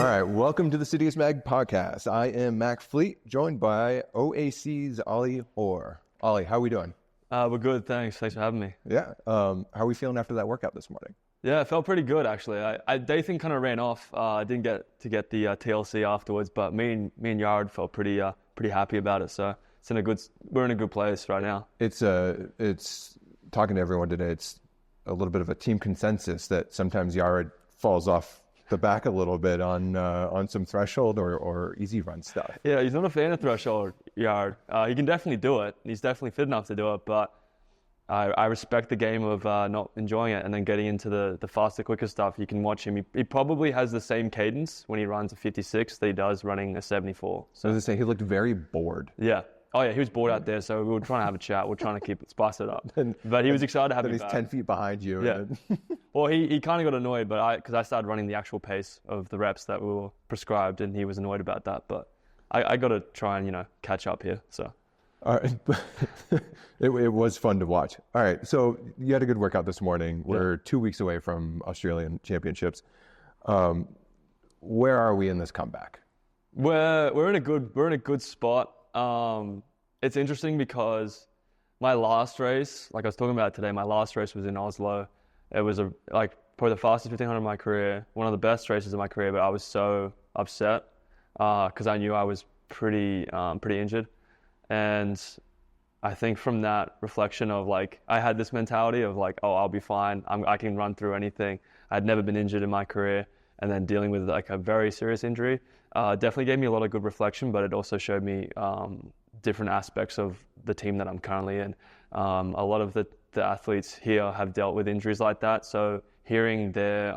right, welcome to the CITIUS Mag podcast. I am Mac Fleet, joined by OAC's Olli Hoare. Olli, how are we doing? We're good, thanks. Thanks for having me. Yeah. How are we feeling after that workout this morning? Yeah, it felt pretty good actually. Dathan kind of ran off. I didn't get to get the TLC afterwards, but me and Yard felt pretty happy about it. So we're in a good place right now. It's talking to everyone today. It's a little bit of a team consensus that sometimes Yard falls off the back a little bit on some threshold or easy run stuff. Yeah, he's not a fan of threshold, Yard. He can definitely do it. He's definitely fit enough to do it, but I respect the game of not enjoying it and then getting into the faster, quicker stuff. You can watch him. He probably has the same cadence when he runs a 56 that he does running a 74. So as I say, he looked very bored. Yeah. Oh yeah, he was bored out there, so we were trying to have a chat. We're trying to spice it up. But he was excited to have me back. He's 10 feet behind you. Yeah. Well, he kind of got annoyed, but because I started running the actual pace of the reps that we were prescribed, and he was annoyed about that. But I got to try and catch up here. So. All right. It was fun to watch. All right, so you had a good workout this morning. We're 2 weeks away from Australian Championships. Where are we in this comeback? We're in a good spot. It's interesting because my last race, like I was talking about today, my last race was in Oslo. It was probably the fastest 1500 of my career, one of the best races of my career, but I was so upset because I knew I was pretty injured. And I think from that reflection of I had this mentality of oh, I'll be fine. I can run through anything. I'd never been injured in my career, and then dealing with a very serious injury definitely gave me a lot of good reflection, but it also showed me different aspects of the team that I'm currently in. A lot of the athletes here have dealt with injuries like that, so hearing their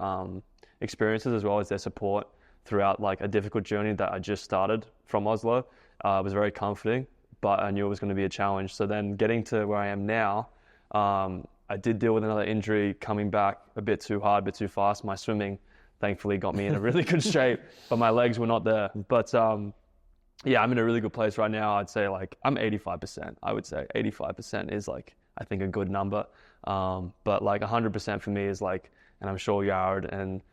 experiences as well as their support throughout a difficult journey that I just started from Oslo was very comforting. But I knew it was going to be a challenge. So then getting to where I am now, I did deal with another injury coming back a bit too hard, a bit too fast. My swimming thankfully got me in a really good shape, but my legs were not there. But yeah, I'm in a really good place right now. I'd say I'm 85%. I would say 85% is I think a good number. But 100% for me is and I'm sure Yard and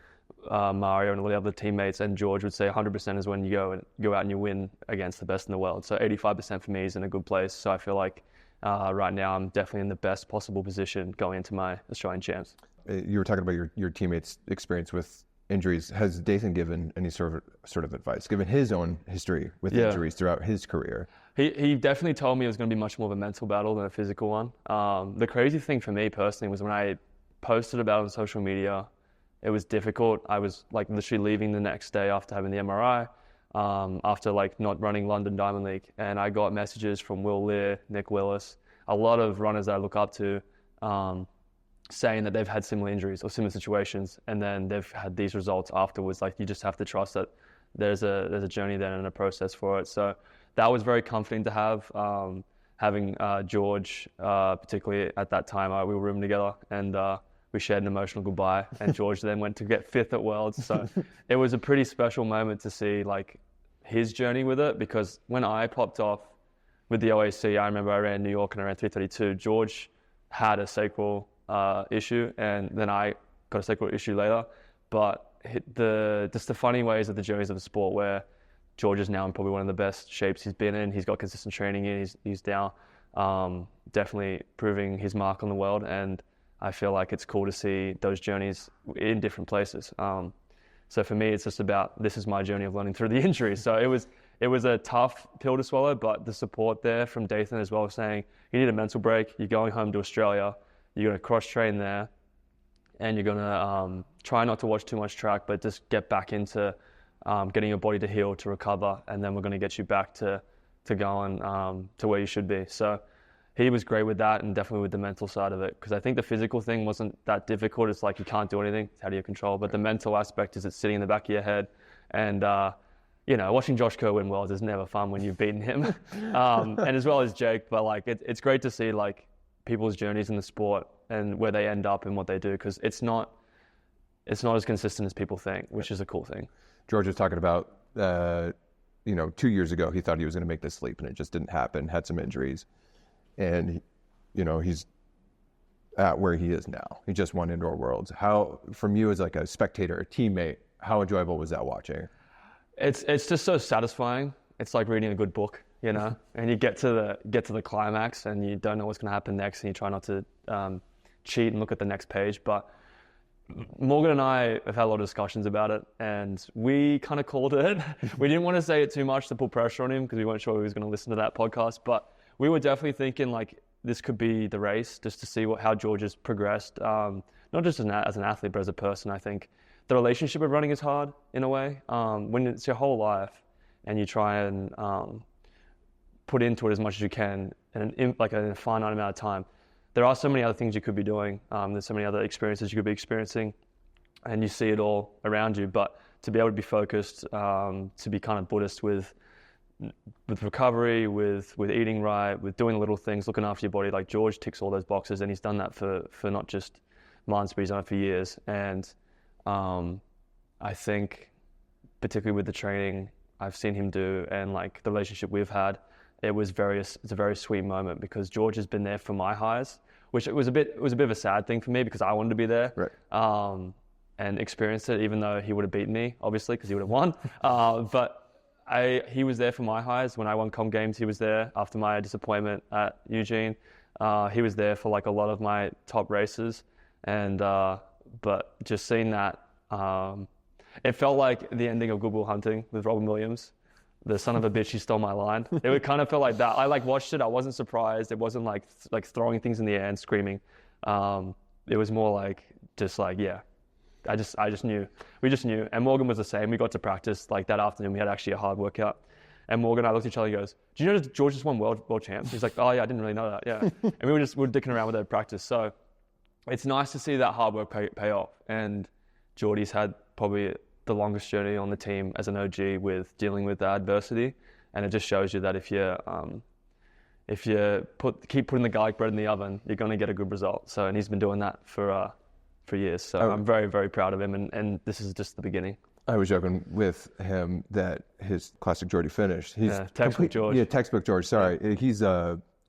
Mario and all the other teammates and George would say 100% is when you go out and you win against the best in the world. So 85% for me is in a good place. So I feel right now I'm definitely in the best possible position going into my Australian champs. You were talking about your teammates' experience with injuries. Has Dathan given any sort of advice, given his own history with injuries throughout his career? He definitely told me it was going to be much more of a mental battle than a physical one. The crazy thing for me personally was when I posted about it on social media, it was difficult. I was literally leaving the next day after having the MRI, after not running London Diamond League. And I got messages from Will Lear, Nick Willis, a lot of runners that I look up to, saying that they've had similar injuries or similar situations. And then they've had these results afterwards. You just have to trust that there's a journey there and a process for it. So that was very comforting to have. Having George, particularly at that time, we were rooming together and we shared an emotional goodbye, and George then went to get fifth at Worlds. So it was a pretty special moment to see his journey with it, because when I popped off with the OAC, I remember I ran New York and I ran 332. George had a sacral issue, and then I got a sacral issue later. But just the funny ways of the journeys of the sport, where George is now in probably one of the best shapes he's been in. He's got consistent training in. He's now definitely proving his mark on the world, and I feel it's cool to see those journeys in different places. So for me, it's just about, this is my journey of learning through the injuries. So it was a tough pill to swallow, but the support there from Dathan as well, saying you need a mental break. You're going home to Australia. You're going to cross train there, and you're going to try not to watch too much track, but just get back into getting your body to heal, to recover, and then we're going to get you back to going to where you should be. So he was great with that, and definitely with the mental side of it, because I think the physical thing wasn't that difficult. It's you can't do anything. It's out of your control. But the mental aspect is it's sitting in the back of your head. And, watching Josh Kerr win Worlds is never fun when you've beaten him. And as well as Jake. But, it's great to see, people's journeys in the sport and where they end up and what they do, because it's not as consistent as people think, which is a cool thing. George was talking about, 2 years ago, he thought he was going to make this leap, and it just didn't happen, had some injuries. And, he's at where he is now. He just won Indoor Worlds. How, from you as a spectator, a teammate, how enjoyable was that watching? It's just so satisfying. It's like reading a good book, you know, and you get to the climax and you don't know what's going to happen next, and you try not to cheat and look at the next page. But Morgan and I have had a lot of discussions about it, and we kind of called it. We didn't want to say it too much to put pressure on him because we weren't sure he was going to listen to that podcast, but we were definitely thinking like this could be the race, just to see how George has progressed, not just as an athlete, but as a person. I think the relationship of running is hard in a way. When it's your whole life and you try and put into it as much as you can in a finite amount of time, there are so many other things you could be doing. There's so many other experiences you could be experiencing, and you see it all around you. But to be able to be focused, to be kind of Buddhist with recovery, with eating right, with doing the little things, looking after your body, like George ticks all those boxes, and he's done that for not just months, but he's done it for years. And I think, particularly with the training I've seen him do, and like the relationship we've had, it's a very sweet moment, because George has been there for my highs, which it was a bit of a sad thing for me because I wanted to be there, right. And experience it, even though he would have beaten me, obviously, because he would have won. But he was there for my highs. When I won Com Games, he was there. After my disappointment at Eugene, he was there for like a lot of my top races. And but just seeing that, it felt like the ending of Good Will Hunting with Robin Williams. The son of a bitch, he stole my line. It kind of felt like that. I like watched it. I wasn't surprised. It wasn't like throwing things in the air and screaming. It was more like just like, yeah. I just knew. We just knew. And Morgan was the same. We got to practice like that afternoon. We had actually a hard workout. And Morgan and I looked at each other and goes, "Do you know George just won world champs?" He's like, "Oh yeah, I didn't really know that." Yeah. And we were dicking around with it at practice. So it's nice to see that hard work pay off. And Geordie's had probably the longest journey on the team as an OG with dealing with the adversity. And it just shows you that if you keep putting the garlic bread in the oven, you're going to get a good result. So, and he's been doing that for years. So I'm very, very proud of him. And this is just the beginning. I was joking with him that his classic Geordie finish. He's textbook George. Yeah, textbook George. Sorry, yeah. He's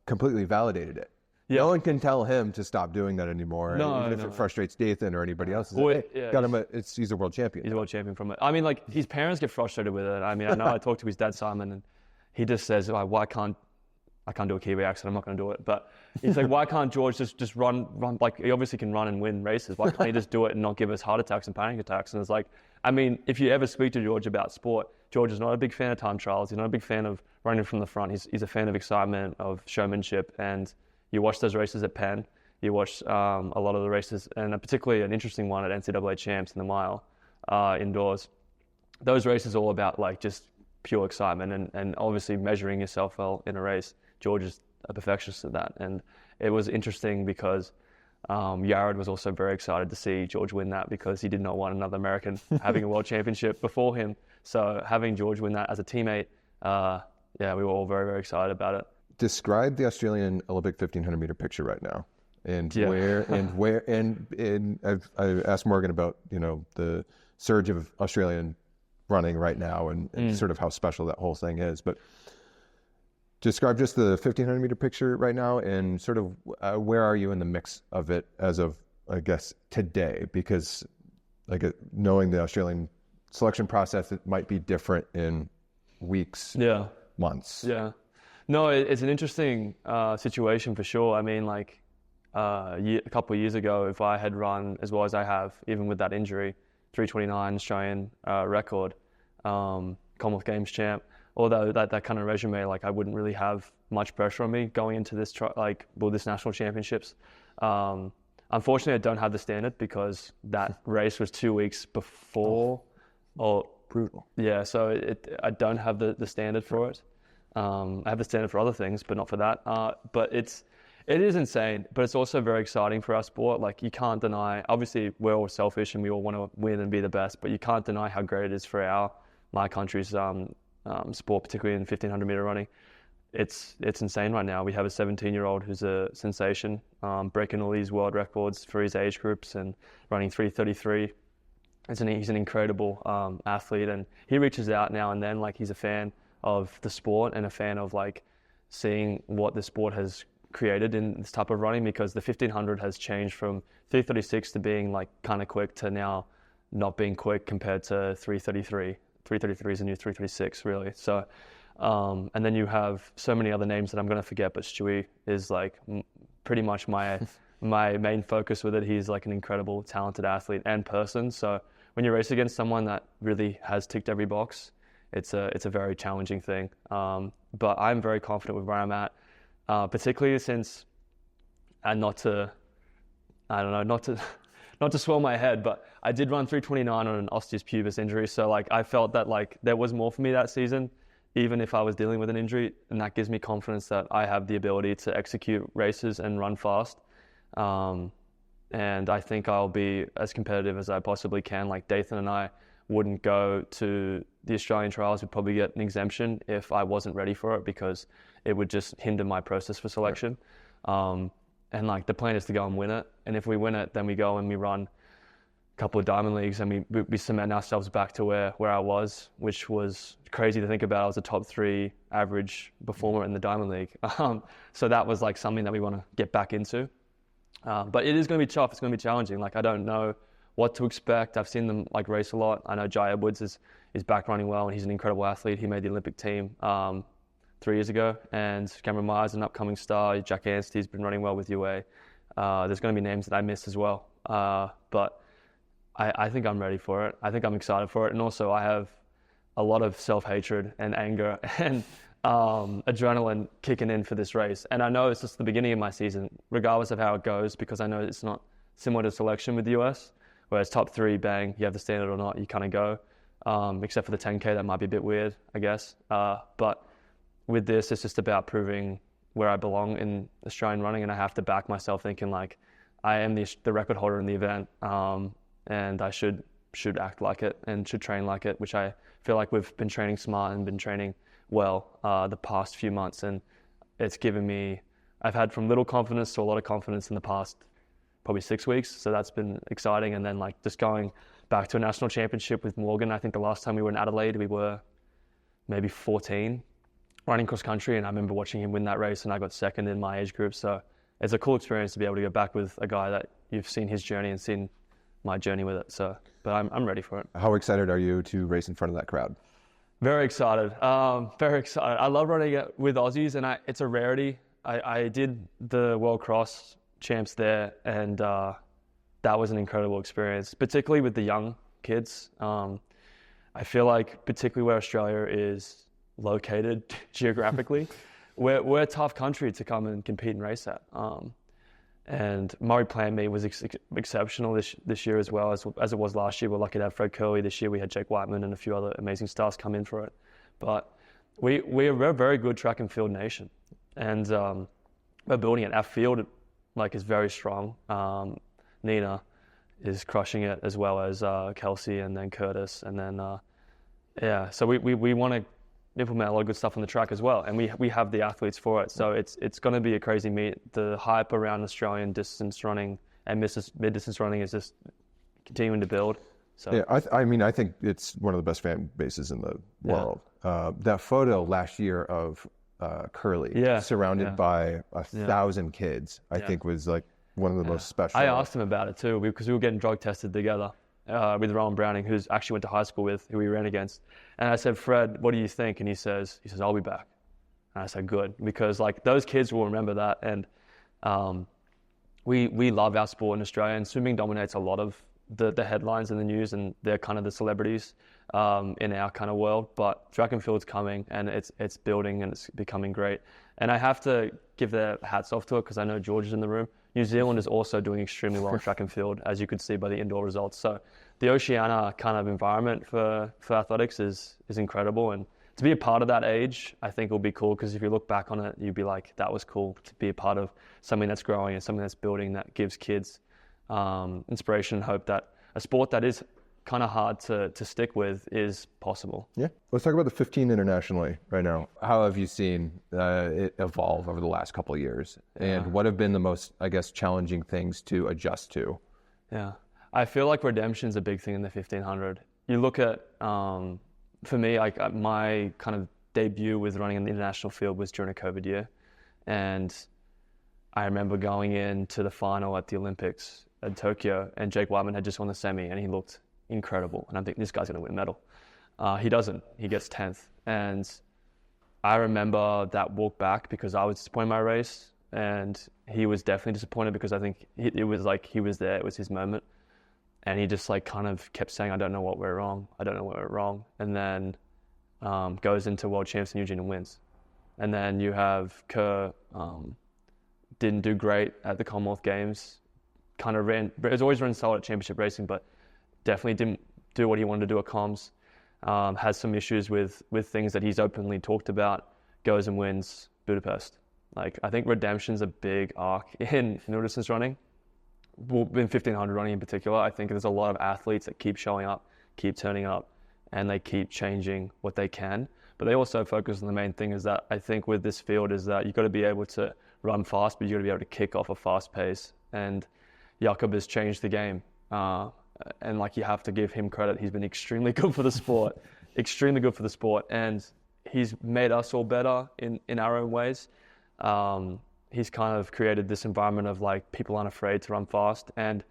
completely validated it. Yeah. No one can tell him to stop doing that anymore. Even if it frustrates Dathan or anybody else. He's a world champion. He's a world champion from it. I mean, like, his parents get frustrated with it. I mean, I know I talked to his dad, Simon, and he just says, "Why I can't do a Kiwi accent. I'm not going to do it." But he's like, "Why can't George just run? Like, he obviously can run and win races. Why can't he just do it and not give us heart attacks and panic attacks?" And it's like, I mean, if you ever speak to George about sport, George is not a big fan of time trials. He's not a big fan of running from the front. He's a fan of excitement, of showmanship. And you watch those races at Penn. You watch a lot of the races, and particularly an interesting one at NCAA Champs in the mile indoors. Those races are all about like just pure excitement and obviously measuring yourself well in a race. George is a perfectionist at that. And it was interesting because Yared was also very excited to see George win that, because he did not want another American having a world championship before him. So having George win that as a teammate, we were all very, very excited about it. Describe the Australian Olympic 1500 meter picture right now, and I asked Morgan about the surge of Australian running right now and sort of how special that whole thing is. But describe just the 1500 meter picture right now, and sort of where are you in the mix of it as of, I guess, today? Because like knowing the Australian selection process, it might be different in weeks, months. Yeah. No, it's an interesting situation for sure. I mean, like a couple of years ago, if I had run as well as I have, even with that injury, 3:29 Australian record, Commonwealth Games champ, although that kind of resume, like I wouldn't really have much pressure on me going into this this national championships. Unfortunately, I don't have the standard because that race was 2 weeks before. Brutal. Yeah, so I don't have the standard for it. I have the standard for other things, but not for that. But it is insane, but it's also very exciting for our sport. Like, you can't deny, obviously we're all selfish and we all want to win and be the best, but you can't deny how great it is for my country's sport, particularly in 1500 meter running. It's insane right now. We have a 17-year-old who's a sensation, breaking all these world records for his age groups and running 3:33. He's an incredible athlete, and he reaches out now and then. Like, he's a fan of the sport and a fan of like seeing what the sport has created in this type of running, because the 1500 has changed from 3:36 to being like kind of quick to now not being quick compared to 3:33 333 is the new 336, really. So, and then you have so many other names that I'm going to forget, but Stewie is like pretty much my main focus with it. He's like an incredible, talented athlete and person. So when you race against someone that really has ticked every box, it's a very challenging thing. But I'm very confident with where I'm at, particularly since, and not to swell my head, but I did run 329 on an osseous pubis injury. So like I felt that like there was more for me that season, even if I was dealing with an injury, and that gives me confidence that I have the ability to execute races and run fast. And I think I'll be as competitive as I possibly can. Like Dathan and I wouldn't go to the Australian trials. We'd probably get an exemption if I wasn't ready for it, because it would just hinder my process for selection. And like the plan is to go and win it. And if we win it, then we go and we run a couple of Diamond Leagues, and we cement ourselves back to where I was, which was crazy to think about. I was a top 3 average performer in the Diamond League. So that was like something that we want to get back into. But it is going to be tough. It's going to be challenging. Like I don't know what to expect. I've seen them like race a lot. I know Jai Edwards is back running well, and he's an incredible athlete. He made the Olympic team 3 years ago, and Cameron Myers, an upcoming star. Jack Anstey's been running well with UA. There's going to be names that I missed as well. But I think I'm ready for it. I think I'm excited for it. And also I have a lot of self-hatred and anger and adrenaline kicking in for this race. And I know it's just the beginning of my season, regardless of how it goes, because I know it's not similar to selection with the US, whereas top 3, bang, you have the standard or not, you kind of go, except for the 10K, that might be a bit weird, I guess. But with this, it's just about proving where I belong in Australian running, and I have to back myself thinking like I am the record holder in the event, and I should act like it and should train like it, which I feel like we've been training smart and been training well the past few months, and it's given me, I've had from little confidence to a lot of confidence in the past probably 6 weeks, so that's been exciting. And then like just going back to a national championship with Morgan, I think the last time we were in Adelaide we were maybe 14 running cross country, and I remember watching him win that race, and I got second in my age group. So it's a cool experience to be able to go back with a guy that you've seen his journey and seen my journey with it. So, but I'm ready for it. How excited are you to race in front of that crowd? Very excited. Very excited. I love running it with Aussies, and it's a rarity. I did the World Cross Champs there, and that was an incredible experience, particularly with the young kids. I feel like particularly where Australia is located geographically, we're a tough country to come and compete and race at. And Murray Plan Me was exceptional this year as well as it was last year. We're lucky to have Fred Curley. This year we had Jake Whiteman and a few other amazing stars come in for it. But we're a very good track and field nation, and we're building it. Our field like is very strong. Nina is crushing it, as well as Kelsey, and then Curtis, and then so we want to implement a lot of good stuff on the track as well, and we have the athletes for it. So it's going to be a crazy meet. The hype around Australian distance running and mid-distance running is just continuing to build. So yeah, I think it's one of the best fan bases in the world. That photo last year of Curly surrounded by 1,000 kids, I think was like one of the most special. I asked him about it too, because we were getting drug tested together with Rowan Browning, who's actually went to high school with, who we ran against. And I said, Fred, what do you think? And he says, I'll be back. And I said, good, because like those kids will remember that. And we love our sport in Australia, and swimming dominates a lot of the headlines and the news, and they're kind of the celebrities in our kind of world. But track and field's coming, and it's building, and it's becoming great. And I have to give their hats off to it, because I know George is in the room. New Zealand is also doing extremely well in track and field, as you could see by the indoor results. So the Oceania kind of environment for athletics is incredible, and to be a part of that age, I think will be cool, because if you look back on it, you'd be like, that was cool to be a part of something that's growing and something that's building, that gives kids inspiration and hope that a sport that is kind of hard to stick with is possible. Yeah. Let's talk about the 15 internationally right now. How have you seen it evolve over the last couple of years? And what have been the most, I guess, challenging things to adjust to? Yeah. I feel like redemption's a big thing in the 1500. You look at, for me, like my kind of debut with running in the international field was during a COVID year. And I remember going into the final at the Olympics in Tokyo, and Jake Whiteman had just won the semi, and he looked incredible. And I'm thinking, this guy's going to win a medal. He doesn't. He gets 10th. And I remember that walk back because I was disappointed in my race, and he was definitely disappointed because I think it was like he was there. It was his moment. And he just like kind of kept saying, I don't know what went wrong. I don't know what went wrong. And then goes into World Champs in Eugene and wins. And then you have Kerr, didn't do great at the Commonwealth Games. Kind of ran, but has always run solid at championship racing, but definitely didn't do what he wanted to do at comms. Has some issues with things that he's openly talked about. Goes and wins Budapest. Like, I think redemption's a big arc in middle distance running. Well, in 1500 running in particular, I think there's a lot of athletes that keep showing up, keep turning up, and they keep changing what they can. But they also focus on the main thing is that I think with this field is that you've got to be able to run fast, but you've got to be able to kick off a fast pace. And Jakob has changed the game. And like, you have to give him credit. He's been extremely good for the sport, extremely good for the sport. And he's made us all better in our own ways. He's kind of created this environment of like, people aren't afraid to run fast. And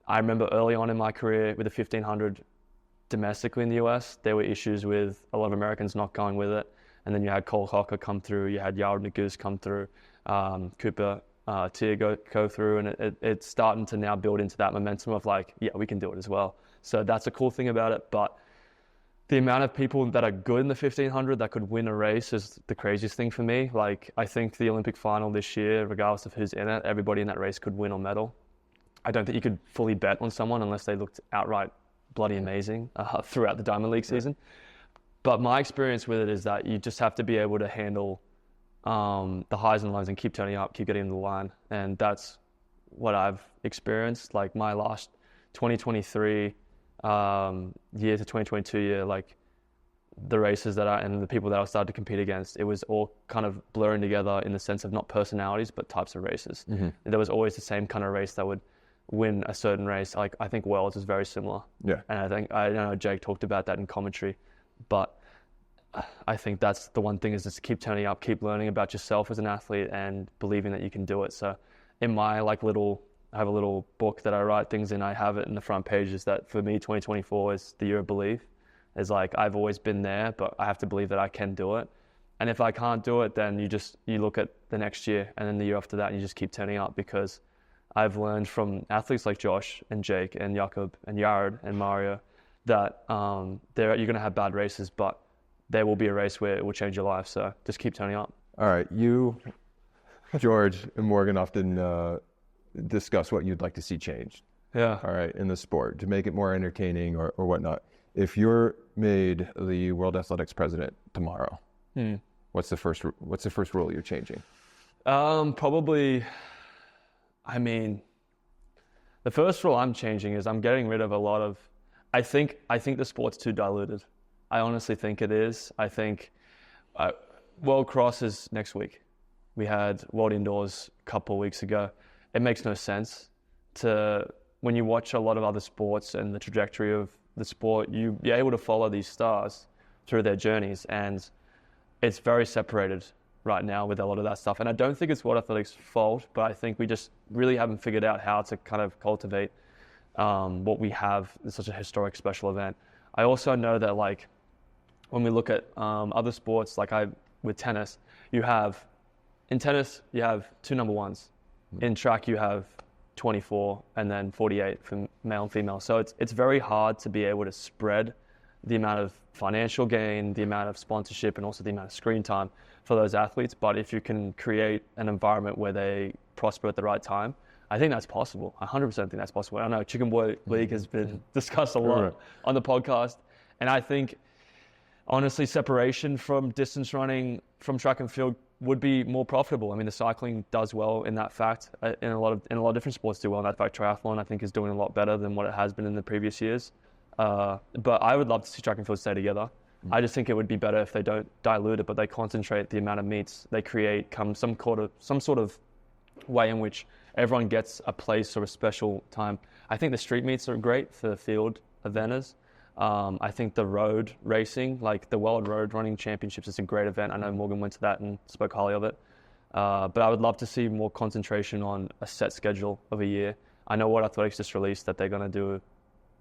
I remember early on in my career with the 1500 domestically in the US, there were issues with a lot of Americans not going with it. And then you had Cole Hocker come through, you had Yared Naguse come through, Cooper Tier go through, and it's starting to now build into that momentum of like, yeah, we can do it as well. So that's a cool thing about it. But the amount of people that are good in the 1500 that could win a race is the craziest thing for me. Like, I think the Olympic final this year, regardless of who's in it, everybody in that race could win or medal. I don't think you could fully bet on someone unless they looked outright bloody amazing throughout the Diamond League season. But my experience with it is that you just have to be able to handle the highs and lows and keep turning up, keep getting into the line. And that's what I've experienced. Like, my last 2023 year to 2022 year, like, the races and the people that I started to compete against, it was all kind of blurring together in the sense of not personalities, but types of races. Mm-hmm. There was always the same kind of race that would win a certain race. Like, I think Worlds is very similar. Yeah. And I know Jake talked about that in commentary, but I think that's the one thing is just keep turning up, keep learning about yourself as an athlete and believing that you can do it. So in my I have a little book that I write things in. I have it in the front page is that for me, 2024 is the year of belief. It's like, I've always been there, but I have to believe that I can do it. And if I can't do it, then you look at the next year and then the year after that, and you just keep turning up, because I've learned from athletes like Josh and Jake and Jakob and Yared and Mario that you're going to have bad races, but there will be a race where it will change your life. So just keep turning up. All right. You, George, and Morgan often discuss what you'd like to see changed. Yeah. All right. In the sport to make it more entertaining or whatnot. If you're made the World Athletics president tomorrow, what's the first rule you're changing? Probably, I mean, the first rule I'm changing is I'm getting rid of a lot of, I think the sport's too diluted. I honestly think it is. I think World Cross is next week. We had World Indoors a couple of weeks ago. It makes no sense when you watch a lot of other sports and the trajectory of the sport, you're able to follow these stars through their journeys, and it's very separated right now with a lot of that stuff. And I don't think it's World Athletics' fault, but I think we just really haven't figured out how to kind of cultivate what we have in such a historic special event. I also know that, like, when we look at other sports, like with tennis, in tennis you have 2 number ones. In track you have 24 and then 48 for male and female. So it's very hard to be able to spread the amount of financial gain, the amount of sponsorship, and also the amount of screen time for those athletes. But if you can create an environment where they prosper at the right time, I think that's possible. I 100% think that's possible. I know Chicken Boy League has been discussed a lot on the podcast. And I think, honestly, separation from distance running, from track and field, would be more profitable. I mean, the cycling does well in that fact. In a lot of different sports do well in that fact. Triathlon, I think, is doing a lot better than what it has been in the previous years. But I would love to see track and field stay together. I just think it would be better if they don't dilute it, but they concentrate the amount of meets. They create some sort of way in which everyone gets a place or a special time. I think the street meets are great for field eventers. I think the road racing, like the World Road Running Championships, is a great event. I know Morgan went to that and spoke highly of it. But I would love to see more concentration on a set schedule of a year. I know World Athletics just released that they're going to do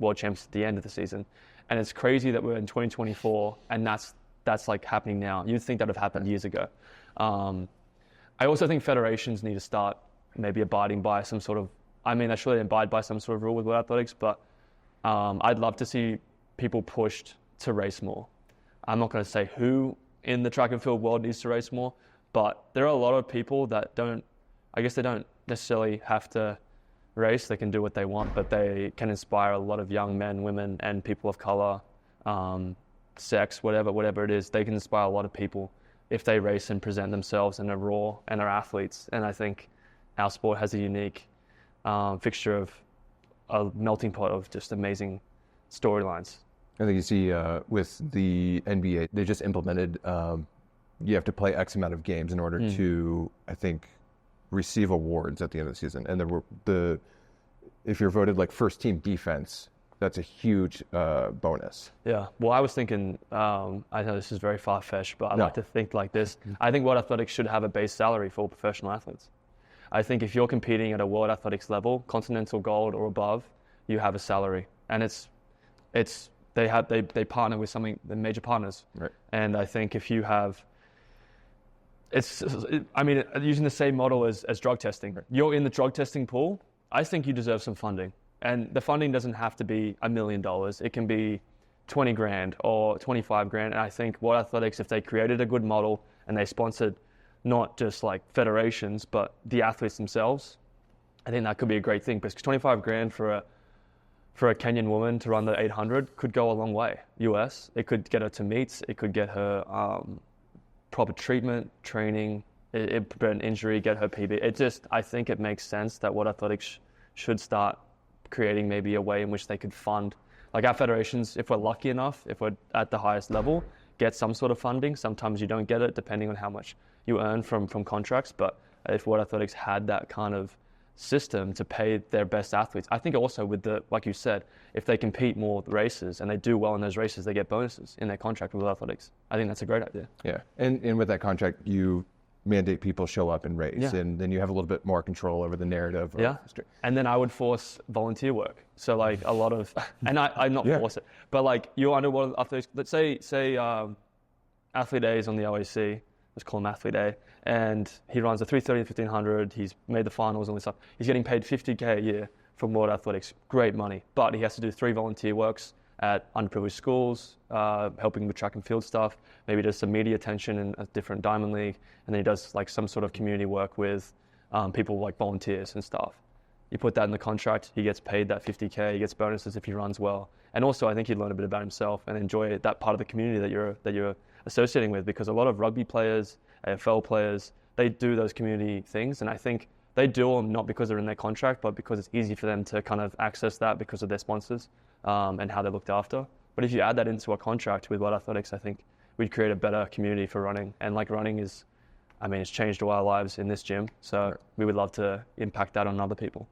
world champs at the end of the season. And it's crazy that we're in 2024 and that's like happening now. You'd think that would have happened years ago. I also think federations need to start maybe abiding by some sort of, they should abide by some sort of rule with world athletics, but I'd love to see people pushed to race more. I'm not going to say who in the track and field world needs to race more, but there are a lot of people that don't necessarily have to race. They can do what they want, but they can inspire a lot of young men, women, and people of color, sex, whatever it is. They can inspire a lot of people if they race and present themselves and are raw and are athletes. And I think our sport has a unique fixture of a melting pot of just amazing storylines. I think you see with the NBA, they just implemented you have to play X amount of games in order to, I think, receive awards at the end of the season. And if you're voted like first team defense, that's a huge bonus. Yeah. Well, I was thinking, I know this is very far-fetched, but I like to think like this. I think World Athletics should have a base salary for professional athletes. I think if you're competing at a World Athletics level, continental gold or above, you have a salary. And they partner with the major partners. Right. And I think if you have, using the same model as drug testing, you're in the drug testing pool, I think you deserve some funding. And the funding doesn't have to be $1 million. It can be 20 grand or 25 grand. And I think World Athletics, if they created a good model and they sponsored not just like federations, but the athletes themselves, I think that could be a great thing, because 25 grand for a Kenyan woman to run the 800 could go a long way. US, it could get her to meets, it could get her proper treatment, training, it prevent an injury, get her PB. I think it makes sense that World Athletics should start creating maybe a way in which they could fund, like our federations, if we're lucky enough, if we're at the highest level, get some sort of funding. Sometimes you don't get it depending on how much you earn from contracts, but if World Athletics had that kind of system to pay their best athletes, I think also with like you said, if they compete more races and they do well in those races, they get bonuses in their contract with World Athletics. I think that's a great idea. Yeah, and with that contract, you mandate people show up and race, and then you have a little bit more control over the narrative. And then I would force volunteer work. So like a lot of, and I'm not force it, but like you're under World Athletics. Let's say Athlete A is on the OAC. Let's call him Athlete A, and he runs a 330 and 1500. He's made the finals and all this stuff. He's getting paid $50K a year from World Athletics. Great money, but he has to do 3 volunteer works at underprivileged schools, helping with track and field stuff. Maybe does some media attention in a different Diamond League, and then he does like some sort of community work with people like volunteers and stuff. You put that in the contract, he gets paid that $50K, he gets bonuses if he runs well. And also I think he'd learn a bit about himself and enjoy that part of the community that you're associating with, because a lot of rugby players, AFL players, they do those community things, and I think they do them not because they're in their contract, but because it's easy for them to kind of access that because of their sponsors and how they're looked after. But if you add that into a contract with World Athletics, I think we'd create a better community for running. And like running is, it's changed all our lives in this gym, so we would love to impact that on other people.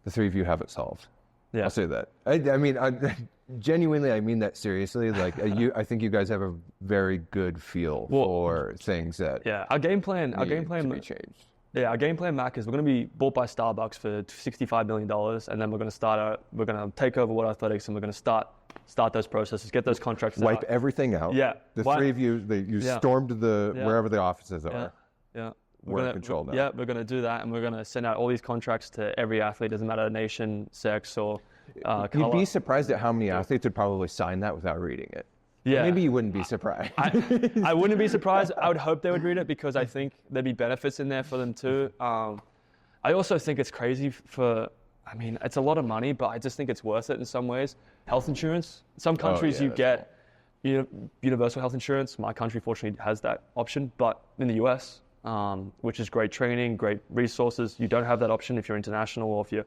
The three of you have it solved. Yeah. I'll say that. I genuinely, I mean that seriously. Like, I think you guys have a very good feel for things that our game plan to be changed. Yeah, our game plan, Mac, is we're going to be bought by Starbucks for $65 million, and then we're going to take over World Athletics, and we're going to start those processes, get those contracts Wipe out. everything out. Yeah. The three of you, stormed wherever the offices are. Yeah. We're in control now. Yeah, we're going to do that, and we're going to send out all these contracts to every athlete, doesn't matter nation, sex, or color. You'd be surprised at how many athletes would probably sign that without reading it. Yeah. Maybe you wouldn't be surprised. I wouldn't be surprised. I would hope they would read it, because I think there'd be benefits in there for them too. I also think it's crazy it's a lot of money, but I just think it's worth it in some ways. Health insurance. Some countries you get universal health insurance. My country fortunately has that option, but in the US, which is great training, great resources, you don't have that option if you're international or if you're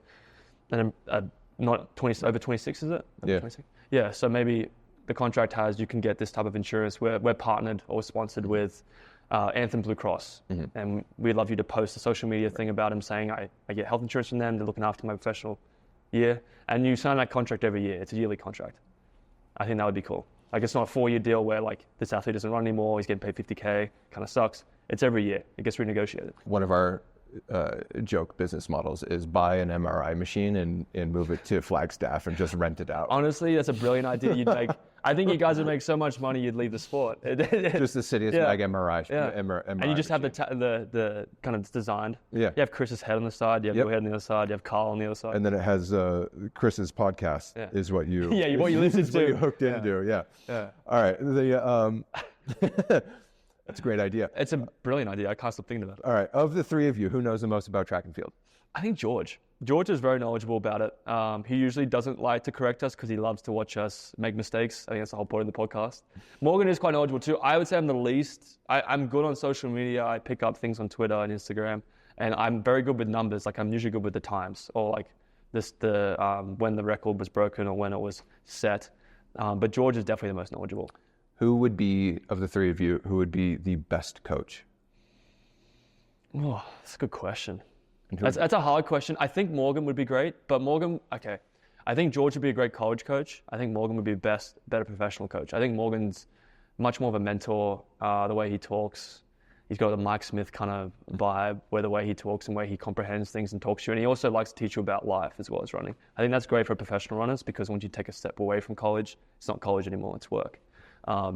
not over 26, is it? Yeah. 26? Yeah, so maybe the contract has, you can get this type of insurance. We're partnered or sponsored with Anthem Blue Cross, and we'd love you to post a social media thing about them saying, I get health insurance from them, they're looking after my professional year, and you sign that contract every year. It's a yearly contract. I think that would be cool. Like, it's not a 4-year deal where like this athlete doesn't run anymore, he's getting paid $50K, kind of sucks. It's every year. It gets renegotiated. One of our joke business models is buy an MRI machine and move it to Flagstaff and just rent it out. Honestly, that's a brilliant idea. You'd make. I think you guys would make so much money you'd leave the sport. Just the city's like MRI. Yeah. MRI And you just have machine. the kind of designed. Yeah. You have Chris's head on the side. You have your head on the other side. You have Carl on the other side. And then it has Chris's podcast is what you what you listen is what you to. hooked into. Yeah. All right. That's a great idea. It's a brilliant idea. I can't stop thinking about it. All right. Of the three of you, who knows the most about track and field? I think George. George is very knowledgeable about it. He usually doesn't like to correct us because he loves to watch us make mistakes. I think that's the whole point of the podcast. Morgan is quite knowledgeable too. I would say I'm the least. I'm good on social media. I pick up things on Twitter and Instagram, and I'm very good with numbers. Like I'm usually good with the times or like when the record was broken or when it was set. But George is definitely the most knowledgeable. Who would be, of the three of you, who would be the best coach? Oh, that's a good question. That's a hard question. I think Morgan would be great, but I think George would be a great college coach. I think Morgan would be better professional coach. I think Morgan's much more of a mentor, the way he talks. He's got the Mike Smith kind of vibe, where the way he talks and way he comprehends things and talks to you. And he also likes to teach you about life as well as running. I think that's great for professional runners because once you take a step away from college, it's not college anymore, it's work.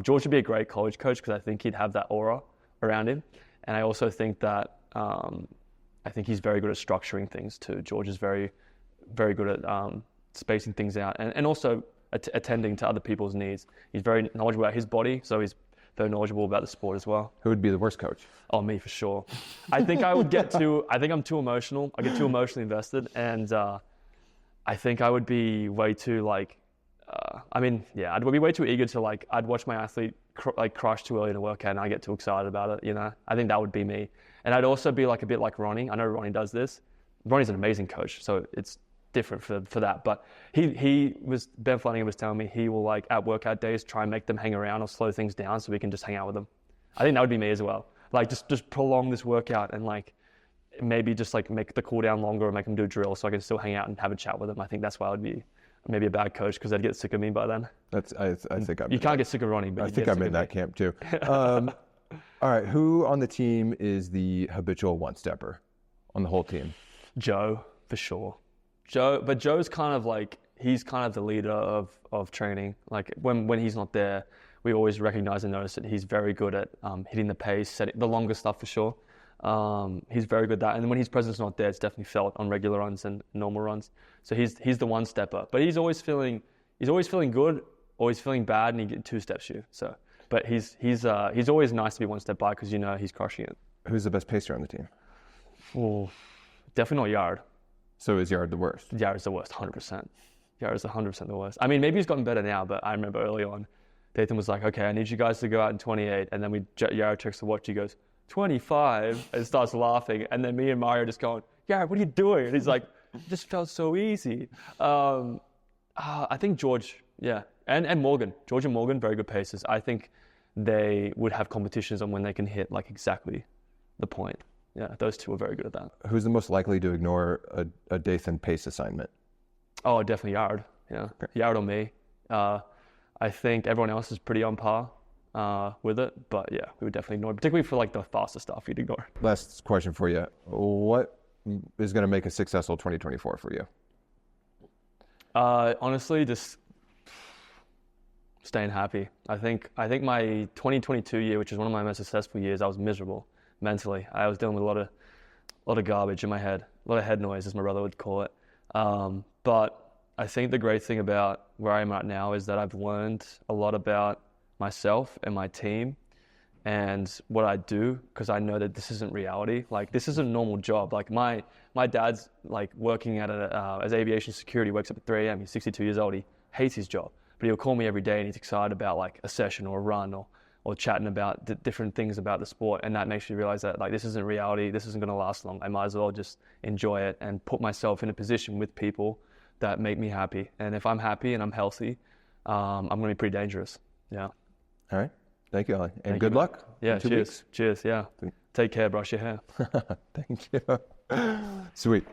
George would be a great college coach because I think he'd have that aura around him. And I also think that I think he's very good at structuring things too. George is very, very good at spacing things out and also attending to other people's needs. He's very knowledgeable about his body, so he's very knowledgeable about the sport as well. Who would be the worst coach? Oh, me for sure. I think I think I'm too emotional. I get too emotionally invested, and I think I would be way too I'd be way too eager to I'd watch my athlete crush too early in a workout and I get too excited about it, I think that would be me. And I'd also be a bit like Ronnie. I know Ronnie does this. Ronnie's an amazing coach, so it's different for that. But Ben Flanagan was telling me he will at workout days try and make them hang around or slow things down so we can just hang out with them. I think that would be me as well. Just prolong this workout and maybe just make the cool down longer or make them do a drill so I can still hang out and have a chat with them. I think that's why I would be maybe a bad coach because they'd get sick of me by then. I think you can't get sick of Ronnie, but I think I'm in that camp too. All right, who on the team is the habitual one-stepper on the whole team? Joe, for sure. But Joe's kind of he's kind of the leader of training. When he's not there, we always recognize and notice that he's very good at hitting the pace, setting the longer stuff for sure. He's very good at that. And when his presence is not there, it's definitely felt on regular runs and normal runs. So he's the one stepper. But he's always feeling good, always feeling bad, and he get two steps you. So, but he's always nice to be one step by because he's crushing it. Who's the best pacer on the team? Oh, definitely not Yard. So is Yard the worst? Yard's the worst, 100%. Yard's 100% the worst. I mean, maybe he's gotten better now, but I remember early on, Dathan was like, okay, I need you guys to go out in 28. And then Yard checks the watch, he goes, 25, and starts laughing. And then me and Mario just going, Yard, what are you doing? And he's like, it just felt so easy. I think George, yeah, and Morgan. George and Morgan, very good pacers. I think they would have competitions on when they can hit exactly the point. Yeah, those two are very good at that. Who's the most likely to ignore a Dathan pace assignment? Oh, definitely Yard. Yeah, okay. Yard or me. I think everyone else is pretty on par with it, but yeah, we would definitely ignore it, particularly for the faster stuff you'd ignore. Last question for you. What is going to make a successful 2024 for you? Honestly, just staying happy. I think my 2022 year, which is one of my most successful years, I was miserable mentally. I was dealing with a lot of garbage in my head, a lot of head noise, as my brother would call it. But I think the great thing about where I am right now is that I've learned a lot about myself and my team and what I do, because I know that this isn't reality. This isn't a normal job. My dad's working at as aviation security, wakes up at 3 a.m. He's 62 years old. He hates his job, but he'll call me every day and he's excited about a session or a run or chatting about different things about the sport. And that makes me realize that this isn't reality. This isn't going to last long. I might as well just enjoy it and put myself in a position with people that make me happy. And if I'm happy and I'm healthy, I'm going to be pretty dangerous. Yeah. All right. Thank you, Olli. And good luck. Yeah, cheers. Cheers, yeah. Take care, brush your hair. Thank you. Sweet.